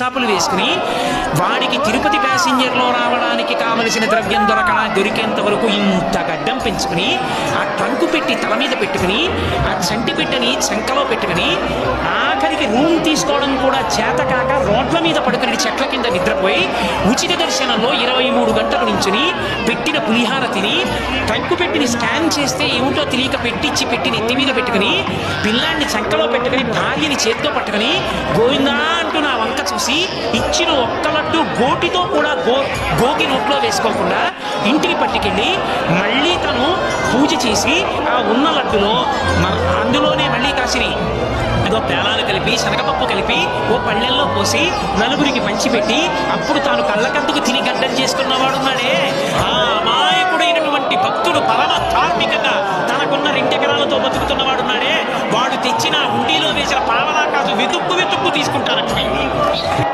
చాపులు వేసుకుని వాడికి తిరుపతి ప్యాసింజర్లో రావడానికి కావలసిన ద్రవ్యం దొరికేంత వరకు ఇంత గడ్డం పెంచుకుని ఆ ట్రంకు పెట్టి తల మీద పెట్టుకుని ఆ చంటి పెట్టని చంకలో పెట్టుకుని ఆఖరికి రూమ్ తీసుకోవడం కూడా చేతకాక రోడ్ల మీద పడుకుని చెట్ల కింద నిద్రపోయి ఉచిత దర్శనంలో 23 గంటలు నించుని పెట్టిన పులిహార తిని ట్రంకు పెట్టిని స్కాన్ చేస్తే ఏమిటో తెలియక పెట్టి నెత్తి మీద పెట్టుకుని పిల్లాన్ని చంకలో పెట్టుకుని భార్యని చేత్తో పట్టుకుని గోవిందా అంటూ నా వంక చూసి ఇచ్చిన ఒక్క లడ్డు గోటితో కూడా గోకి నోట్లో వేసుకోకుండా ఇంటికి పట్టుకెళ్ళి మళ్ళీ తను పూజ చేసి ఆ ఉన్న లడ్డులో అందులోనే మళ్ళీ కాసిని ఏదో పేలాలు కలిపి శనగపప్పు కలిపి ఓ పళ్ళెల్లో పోసి నలుగురికి పంచిపెట్టి అప్పుడు తాను కళ్ళకద్దుకు తిని గడ్డం చేసుకున్నవాడున్నాడే ఆ అమాయకుడైనటువంటి భక్తుడు పరమ ధార్మికంగా తనకున్న 2 ఎకరాలతో బతుకుతున్నవాడున్నాడే వాడు తెచ్చిన హుండీలో వేసిన పావలా కాదు వెతుక్కు తీసుకుంటానట